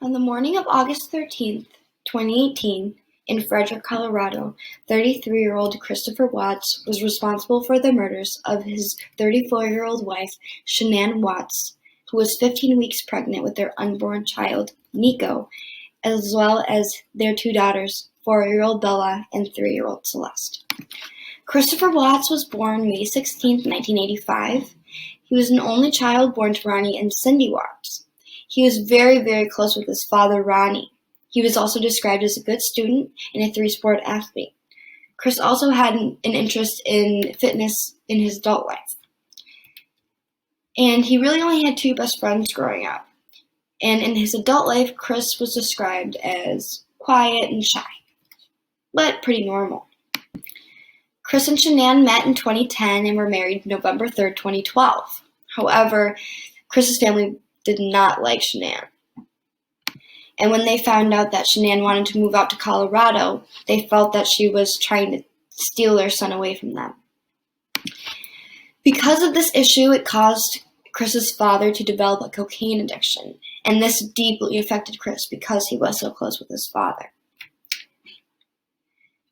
On the morning of August 13th, 2018, in Frederick, Colorado, 33-year-old Christopher Watts was responsible for the murders of his 34-year-old wife, Shanann Watts, who was 15 weeks pregnant with their unborn child, Nico, as well as their two daughters, 4-year-old Bella and 3-year-old Celeste. Christopher Watts was born May 16, 1985. He was an only child born to Ronnie and Cindy Watts. He was very, very close with his father, Ronnie. He was also described as a good student and a three-sport athlete. Chris also had an interest in fitness in his adult life. And he really only had two best friends growing up. And in his adult life, Chris was described as quiet and shy, but pretty normal. Chris and Shanann met in 2010 and were married November 3rd, 2012. However, Chris's family did not like Shanann. And when they found out that Shanann wanted to move out to Colorado, they felt that she was trying to steal their son away from them. Because of this issue, it caused Chris's father to develop a cocaine addiction, and this deeply affected Chris because he was so close with his father.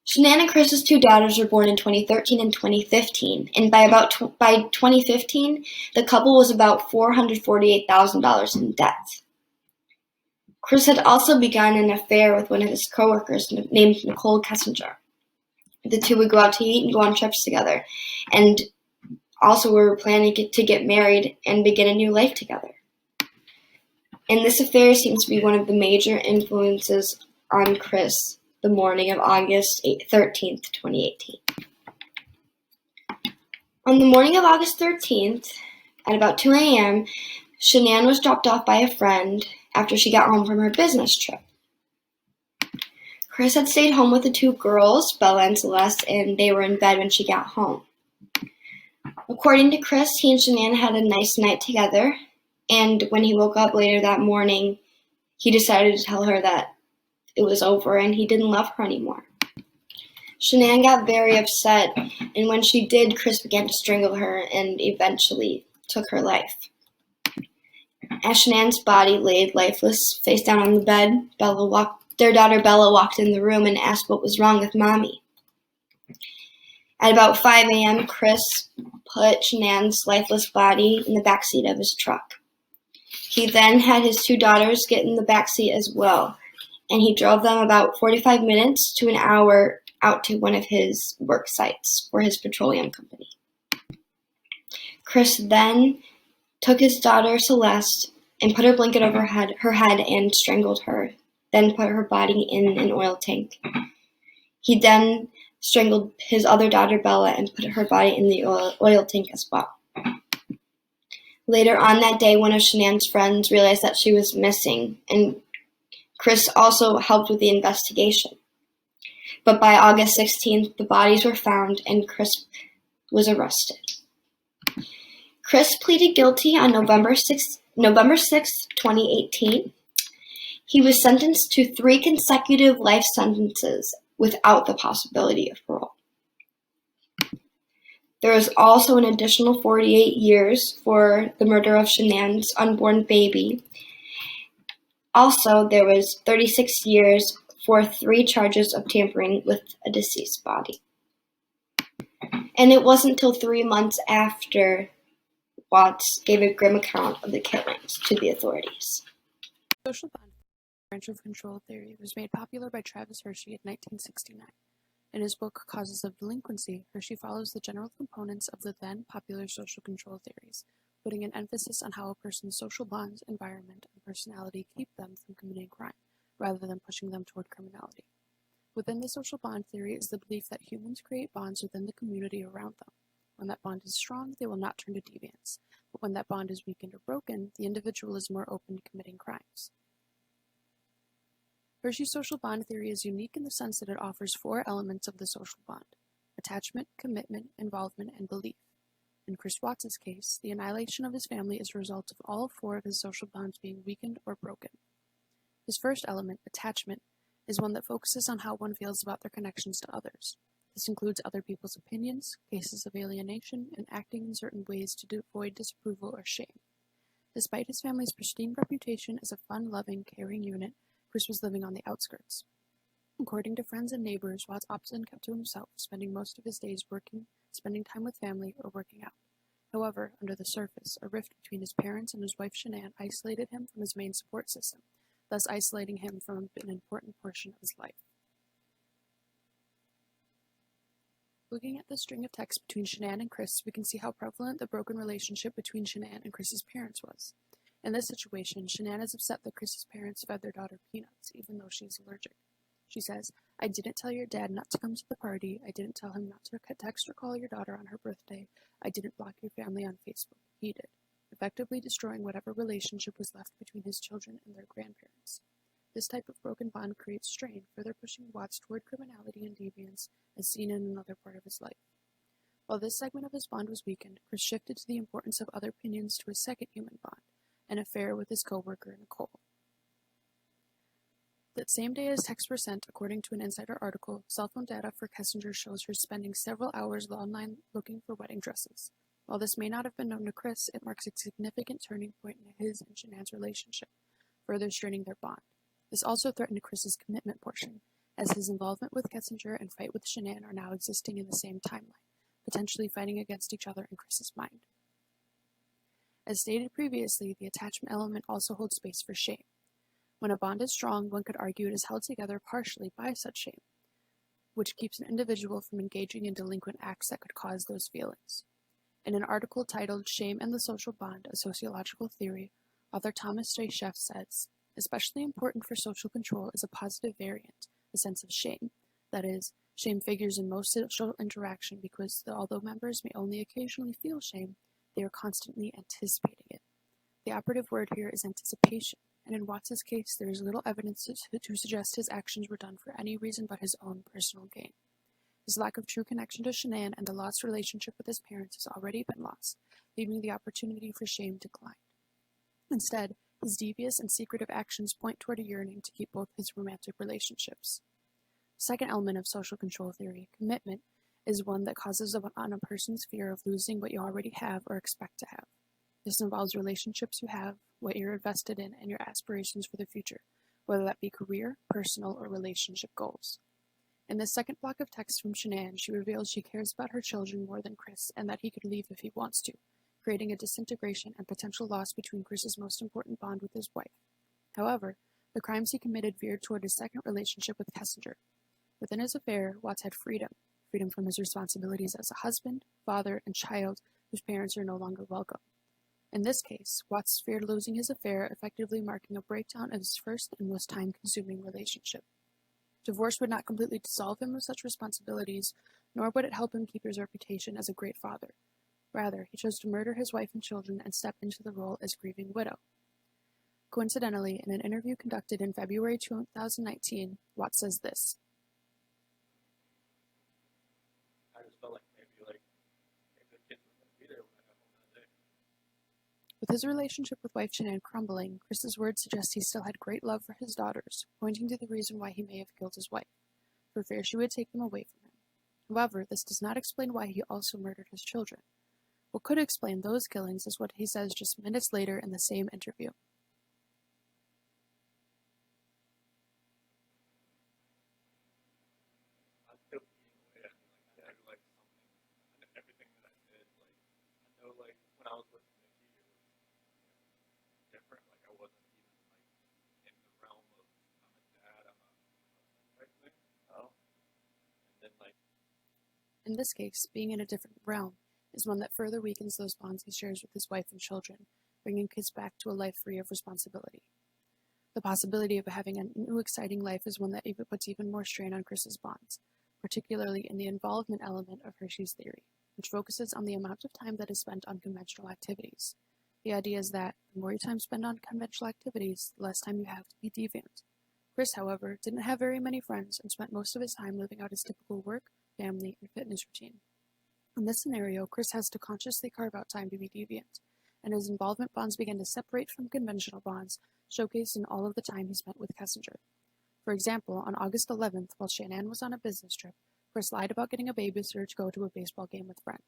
Shanann and Chris's two daughters were born in 2013 and 2015, and by 2015, the couple was about $448,000 in debt. Chris had also begun an affair with one of his coworkers named Nicole Kessinger. The two would go out to eat and go on trips together, and also were planning to get married and begin a new life together. And this affair seems to be one of the major influences on Chris the morning of August 13th, 2018. On the morning of August 13th, at about 2 a.m., Shanann was dropped off by a friend after she got home from her business trip. Chris had stayed home with the two girls, Bella and Celeste, and they were in bed when she got home. According to Chris, he and Shanann had a nice night together, and when he woke up later that morning, he decided to tell her that it was over and he didn't love her anymore. Shanann got very upset, and when she did, Chris began to strangle her and eventually took her life. As Shanann's body laid lifeless face down on the bed, their daughter Bella walked in the room and asked what was wrong with Mommy. At about 5 a.m., Chris put Shanann's lifeless body in the backseat of his truck. He then had his two daughters get in the backseat as well, and he drove them about 45 minutes to an hour out to one of his work sites for his petroleum company. Chris then took his daughter Celeste and put her blanket over her head and strangled her, then put her body in an oil tank. He then strangled his other daughter Bella and put her body in the oil tank as well. Later on that day, one of Shanann's friends realized that she was missing, and Chris also helped with the investigation. But by August 16th, the bodies were found and Chris was arrested. Chris pleaded guilty on November 6th, 2018. He was sentenced to 3 consecutive life sentences without the possibility of parole. There was also an additional 48 years for the murder of Shanann's unborn baby. Also, there was 36 years for 3 charges of tampering with a deceased body. And it wasn't until 3 months after Watts gave a grim account of the killings to the authorities. Social bond branch of control theory was made popular by Travis Hershey in 1969. In his book Causes of Delinquency, Hershey follows the general components of the then popular social control theories, putting an emphasis on how a person's social bonds, environment, and personality keep them from committing crime, rather than pushing them toward criminality. Within the social bond theory is the belief that humans create bonds within the community around them. When that bond is strong, they will not turn to deviance, but when that bond is weakened or broken, the individual is more open to committing crimes. Hershey's social bond theory is unique in the sense that it offers 4 elements of the social bond: attachment, commitment, involvement, and belief. In Chris Watts' case, the annihilation of his family is a result of all 4 of his social bonds being weakened or broken. His first element, attachment, is one that focuses on how one feels about their connections to others. This includes other people's opinions, cases of alienation, and acting in certain ways to avoid disapproval or shame. Despite his family's pristine reputation as a fun-loving, caring unit, Chris was living on the outskirts. According to friends and neighbors, Watts often kept to himself, spending most of his days working, spending time with family, or working out. However, under the surface, a rift between his parents and his wife Shanann isolated him from his main support system, thus isolating him from an important portion of his life. Looking at the string of texts between Shanann and Chris, we can see how prevalent the broken relationship between Shanann and Chris's parents was. In this situation, Shanann is upset that Chris's parents fed their daughter peanuts, even though she is allergic. She says, "I didn't tell your dad not to come to the party. I didn't tell him not to text or call your daughter on her birthday. I didn't block your family on Facebook. He did," effectively destroying whatever relationship was left between his children and their grandparents. This type of broken bond creates strain, further pushing Watts toward criminality and deviance, as seen in another part of his life. While this segment of his bond was weakened, Chris shifted to the importance of other opinions to his second human bond, an affair with his co-worker Nicole. That same day as texts were sent, according to an insider article, cell phone data for Kessinger shows her spending several hours online looking for wedding dresses. While this may not have been known to Chris, it marks a significant turning point in his and Shanann's relationship, further straining their bond. This also threatened Chris's commitment portion, as his involvement with Kessinger and fight with Shanann are now existing in the same timeline, potentially fighting against each other in Chris's mind. As stated previously, the attachment element also holds space for shame. When a bond is strong, one could argue it is held together partially by such shame, which keeps an individual from engaging in delinquent acts that could cause those feelings. In an article titled "Shame and the Social Bond, a Sociological Theory," author Thomas J. Sheff says, "Especially important for social control is a positive variant, a sense of shame. That is, shame figures in most social interaction because although members may only occasionally feel shame, they are constantly anticipating it. The operative word here is anticipation, and in Watts' case, there is little evidence to suggest his actions were done for any reason but his own personal gain. His lack of true connection to Shanann and the lost relationship with his parents has already been lost, leaving the opportunity for shame declined. Instead, his devious and secretive actions point toward a yearning to keep both his romantic relationships." The second element of social control theory, commitment, is one that causes on a person's fear of losing what you already have or expect to have. This involves relationships you have, what you're invested in, and your aspirations for the future, whether that be career, personal, or relationship goals. In this second block of text from Shanann, she reveals she cares about her children more than Chris and that he could leave if he wants to, creating a disintegration and potential loss between Chris's most important bond with his wife. However, the crimes he committed veered toward his second relationship with Kessinger. Within his affair, Watts had freedom from his responsibilities as a husband, father, and child whose parents are no longer welcome. In this case, Watts feared losing his affair, effectively marking a breakdown of his first and most time-consuming relationship. Divorce would not completely dissolve him of such responsibilities, nor would it help him keep his reputation as a great father. Rather, he chose to murder his wife and children and step into the role as grieving widow. Coincidentally, in an interview conducted in February 2019, Watts says this. I just felt like maybe the kids were going to be there when I got home that day. With his relationship with wife Shanann crumbling, Chris's words suggest he still had great love for his daughters, pointing to the reason why he may have killed his wife, for fear she would take them away from him. However, this does not explain why he also murdered his children. What could explain those killings is what he says just minutes later in the same interview. I'm still eating away at me. I do something. And everything that I did, I know when I was with Nikki, it was different. I wasn't even in the realm of I'm a dad, I'm a husband type thing. Oh. And then In this case, being in a different realm is one that further weakens those bonds he shares with his wife and children, bringing kids back to a life free of responsibility. The possibility of having a new exciting life is one that puts even more strain on Chris's bonds, particularly in the involvement element of Hershey's theory, which focuses on the amount of time that is spent on conventional activities. The idea is that the more time spent on conventional activities, the less time you have to be deviant. Chris, however, didn't have very many friends and spent most of his time living out his typical work, family, and fitness routine. In this scenario, Chris has to consciously carve out time to be deviant, and his involvement bonds begin to separate from conventional bonds, showcased in all of the time he spent with Kessinger. For example, on August 11th, while Shanann was on a business trip, Chris lied about getting a babysitter to go to a baseball game with friends,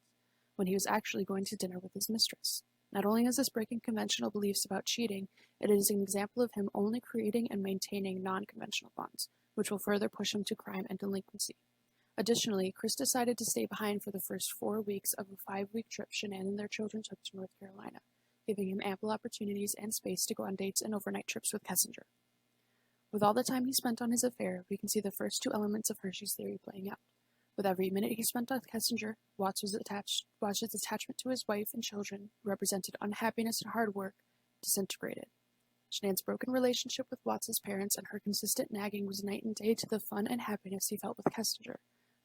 when he was actually going to dinner with his mistress. Not only is this breaking conventional beliefs about cheating, it is an example of him only creating and maintaining non-conventional bonds, which will further push him to crime and delinquency. Additionally, Chris decided to stay behind for the first 4 weeks of a 5-week trip Shanann and their children took to North Carolina, giving him ample opportunities and space to go on dates and overnight trips with Kessinger. With all the time he spent on his affair, we can see the first 2 elements of Hershey's theory playing out. With every minute he spent on Kessinger, Watts's attachment to his wife and children, who represented unhappiness and hard work, disintegrated. Shanann's broken relationship with Watts's parents and her consistent nagging was night and day to the fun and happiness he felt with Kessinger,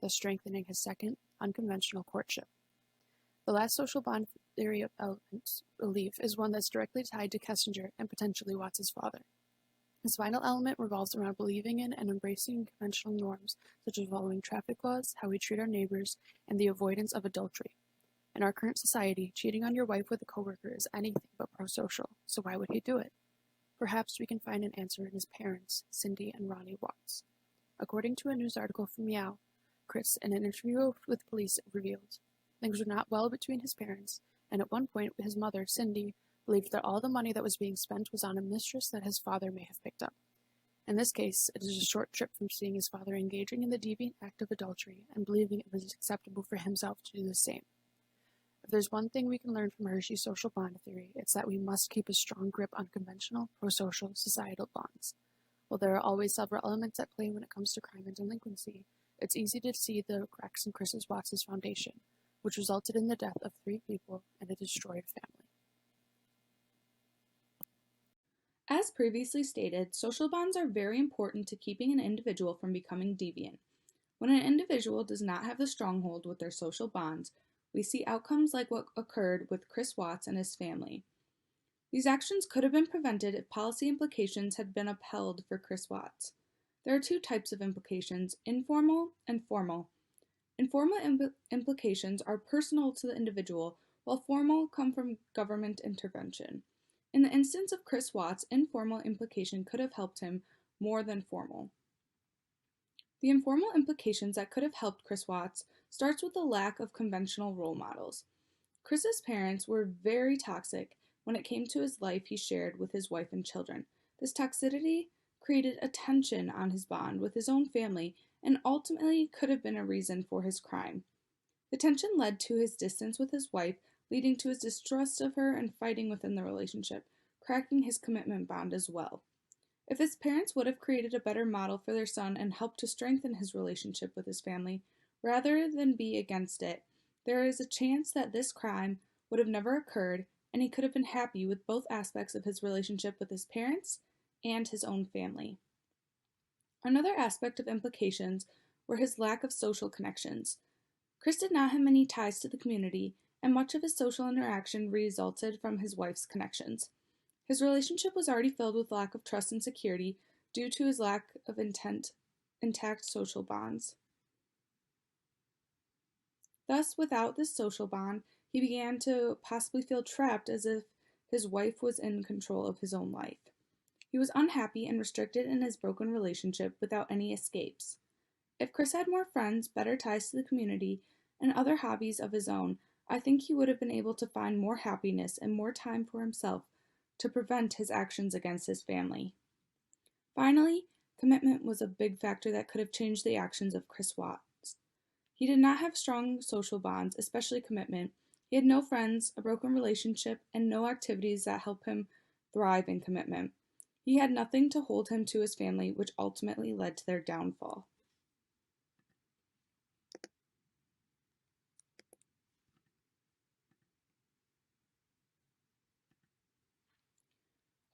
thus strengthening his second, unconventional courtship. The last social bond theory of belief is one that's directly tied to Kessinger and potentially Watts's father. This final element revolves around believing in and embracing conventional norms, such as following traffic laws, how we treat our neighbors, and the avoidance of adultery. In our current society, cheating on your wife with a coworker is anything but pro-social, so why would he do it? Perhaps we can find an answer in his parents, Cindy and Ronnie Watts. According to a news article from Meow, Chris, in an interview with police, revealed things were not well between his parents, and at one point his mother, Cindy, believed that all the money that was being spent was on a mistress that his father may have picked up. In this case, it is a short trip from seeing his father engaging in the deviant act of adultery and believing it was acceptable for himself to do the same. If there's one thing we can learn from Hershey's social bond theory, it's that we must keep a strong grip on conventional, pro-social, societal bonds. While there are always several elements at play when it comes to crime and delinquency, it's easy to see the cracks in Chris's Watts' foundation, which resulted in the death of 3 people and a destroyed family. As previously stated, social bonds are very important to keeping an individual from becoming deviant. When an individual does not have the stronghold with their social bonds, we see outcomes like what occurred with Chris Watts and his family. These actions could have been prevented if policy implications had been upheld for Chris Watts. There are 2 types of implications, informal and formal. Informal implications are personal to the individual, while formal come from government intervention. In the instance of Chris Watts, informal implication could have helped him more than formal. The informal implications that could have helped Chris Watts starts with the lack of conventional role models. Chris's parents were very toxic when it came to his life he shared with his wife and children. This toxicity created a tension on his bond with his own family and ultimately could have been a reason for his crime. The tension led to his distance with his wife, leading to his distrust of her and fighting within the relationship, cracking his commitment bond as well. If his parents would have created a better model for their son and helped to strengthen his relationship with his family, rather than be against it, there is a chance that this crime would have never occurred and he could have been happy with both aspects of his relationship with his parents and his own family. Another aspect of implications were his lack of social connections. Chris did not have many ties to the community, and much of his social interaction resulted from his wife's connections. His relationship was already filled with lack of trust and security due to his lack of intact social bonds. Thus, without this social bond, he began to possibly feel trapped as if his wife was in control of his own life. He was unhappy and restricted in his broken relationship without any escapes. If Chris had more friends, better ties to the community, and other hobbies of his own, I think he would have been able to find more happiness and more time for himself to prevent his actions against his family. Finally, commitment was a big factor that could have changed the actions of Chris Watts. He did not have strong social bonds, especially commitment. He had no friends, a broken relationship, and no activities that help him thrive in commitment. He had nothing to hold him to his family, which ultimately led to their downfall.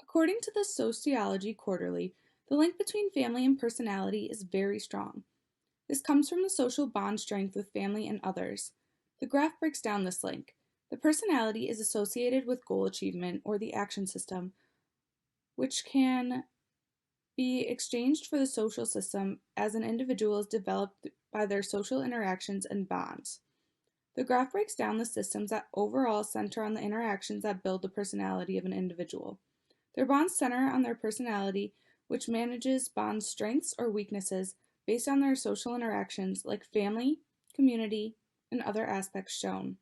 According to the Sociology Quarterly, the link between family and personality is very strong. This comes from the social bond strength with family and others. The graph breaks down this link. The personality is associated with goal achievement or the action system, which can be exchanged for the social system as an individual is developed by their social interactions and bonds. The graph breaks down the systems that overall center on the interactions that build the personality of an individual. Their bonds center on their personality, which manages bond strengths or weaknesses based on their social interactions like family, community, and other aspects shown.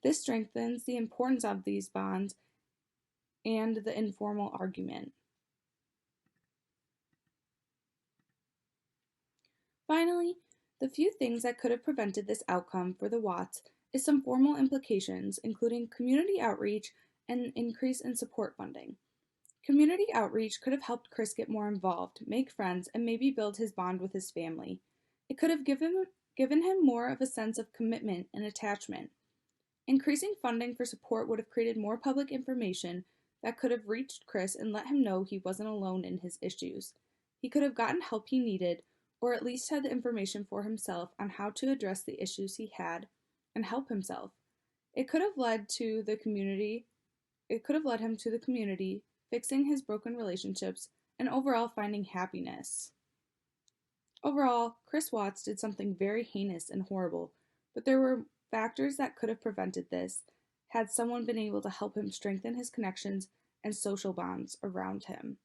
This strengthens the importance of these bonds and the informal argument. Finally, the few things that could have prevented this outcome for the Watts is some formal implications, including community outreach and an increase in support funding. Community outreach could have helped Chris get more involved, make friends, and maybe build his bond with his family. It could have given him more of a sense of commitment and attachment. Increasing funding for support would have created more public information that could have reached Chris and let him know he wasn't alone in his issues. He could have gotten help he needed, or at least had the information for himself on how to address the issues he had and help himself. It could have led him to the community, fixing his broken relationships, and overall finding happiness. Overall, Chris Watts did something very heinous and horrible, but there were factors that could have prevented this had someone been able to help him strengthen his connections and social bonds around him.